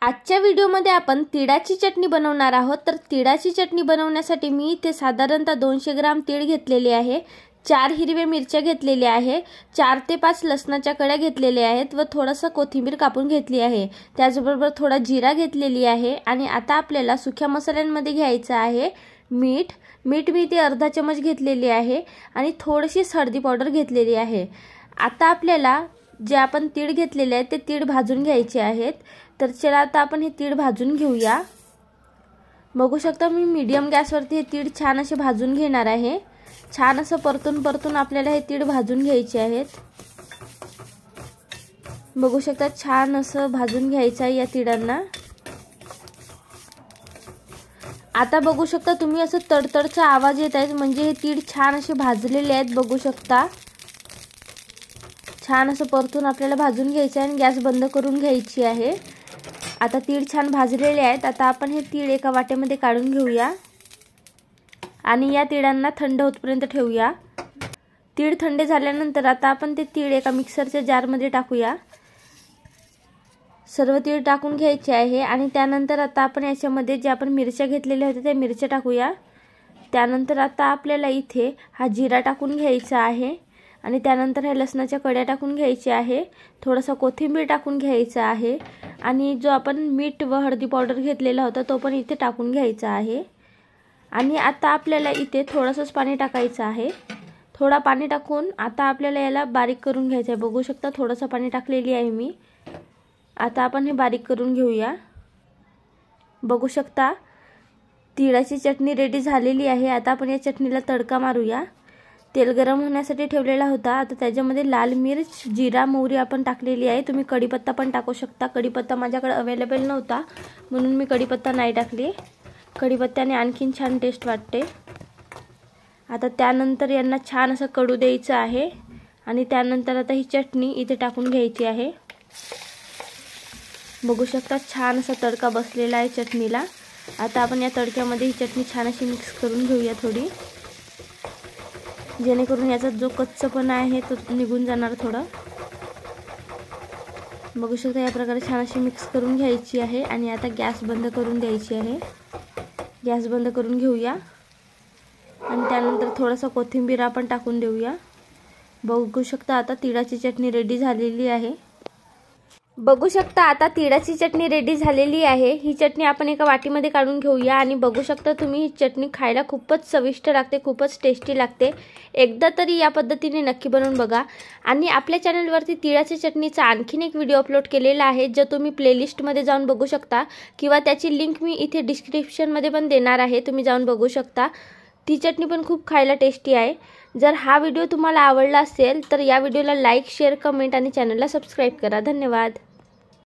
आजच्या व्हिडिओमध्ये आपण तिळाची चटणी बनवणार आहोत। तर तिळाची चटणी बनवण्यासाठी मी इथे साधारणतः 200 ग्राम तीळ घेतलेले आहे, 4 हिरव्या मिरच्या घेतलेल्या आहे, 4 ते 5 लसणाच्या कळ्या घेतलेल्या आहेत व थोडासा कोथिंबीर कापून घेतली आहे। त्याचबरोबर थोडा जिरा घेतलेली आहे। आणि आता आपल्याला सुक्या मसाल्यांमध्ये घ्यायचं आहे मीठ मी इथे अर्धा चमच घेतलेली आहे आणि थोडीशी हळदी पावडर घेतलेली आहे। आता आपल्याला जे आपण तीळ घेतलेले आहेत ते तीळ भाजून घ्यायचे आहेत। तर चला आता आपण हे तीळ भाजून घेऊया। बघू शकता मी मीडियम गॅसवरती हे तीळ छान असे भाजून घेणार आहे। छान असं परतून आपल्याला हे तीळ भाजून घ्यायचे आहेत। बघू शकता छान असं भाजून घ्यायचं आहे या तीळांना। आता बघू शकता तुम्ही असं तडतडचा आवाज येत आहे, म्हणजे हे तीळ छान असे भाजलेले आहेत। बघू शकता छान असं परतून आपल्याला भाजून घ्यायचं आहे आणि गॅस बंद करून घ्यायची आहे। आता तीळ छान भाजलेले आहेत। आता आपण हे तीळ एका वाट्यामध्ये काढून घेऊया आणि या तीळांना थंड होतपर्यंत ठेवूया। तीळ थंड झाल्यानंतर आता आपण ते तीळ एका मिक्सरच्या जारमध्ये टाकूया। सर्व तीळ टाकून घ्यायचे आहे आणि त्यानंतर आता आपण याच्यामध्ये जे आपण मिरच्या घेतलेल्या होत्या त्या मिरच्या टाकूया। त्यानंतर आता आपल्याला इथे हा जिरा टाकून घ्यायचा आहे आणि त्यानंतर ह्या लसणाच्या कळ्या टाकून घ्यायच्या आहे, थोडासा कोथिंबीर टाकून घ्यायचा आहे आणि जो आपण मीठ व हळदी पावडर घेतलेला होता तो पण इथे टाकून घ्यायचा आहे। आणि आता आपल्याला इथे थोडंसं पाणी टाकायचं आहे। थोडा पाणी टाकून आता आपल्याला याला बारीक करून घ्यायचं आहे। बघू शकता थोडंसं पाणी टाकलेली आहे मी। आता आपण हे बारीक करून घेऊया। बघू शकता तिळाची चटणी रेडी झालेली आहे। आता आपण या चटणीला तडका मारूया। तेल गरम होण्यासाठी ठेवलेला होता। आता त्याच्यामध्ये लाल मिर्च, जिरा, मोहरी आपण टाकलेली आहे। तुम्ही कढीपत्ता पण टाकू शकता। कढीपत्ता माझ्याकडे अवेलेबल नव्हता म्हणून मी कढीपत्ता नाही टाकली। कढीपत्त्याने आणखीन छान टेस्ट वाटते। आता त्यानंतर यांना छान असं कडू द्यायचं आहे आणि त्यानंतर आता ही चटणी इथे टाकून घ्यायची आहे। बघू शकता छान असा तडका बसलेला आहे चटणीला। आता आपण या तडक्यामध्ये ही चटणी छान अशी मिक्स करून घेऊया थोडी, जेणेकरून याचा जो कच्चापणा आहे तो निघून जाणार थोडा। बघू शकता या प्रकारे छान अशी मिक्स करून घ्यायची आहे आणि आता गॅस बंद करून द्यायची आहे। गॅस बंद करून घेऊया आणि त्यानंतर थोडासा कोथिंबीर आपण टाकून देऊया। बघू शकता आता तिळाची चटणी रेडी झालेली आहे। बघू शकता आता तिळाची चटणी रेडी झालेली आहे। ही चटणी आपण एका वाटीमध्ये काढून घेऊया आणि बघू शकता तुम्ही ही चटणी खायला खूपच चविष्ट लागते, खूपच टेस्टी लागते। एकदा तरी या पद्धतीने नक्की बनवून बघा। आणि आपल्या चॅनलवरती तिळाच्या चटणीचा आणखीन एक व्हिडिओ अपलोड केलेला आहे, जो तुम्ही प्लेलिस्टमध्ये जाऊन बघू शकता किंवा त्याची लिंक मी इथे डिस्क्रिप्शनमध्ये पण देणार आहे, तुम्ही जाऊन बघू शकता। ती चटणी पण खूप खायला टेस्टी आहे। जर हा व्हिडिओ तुम्हाला आवडला असेल तर या व्हिडिओला लाईक, शेअर, कमेंट आणि चॅनलला सबस्क्राईब करा। धन्यवाद।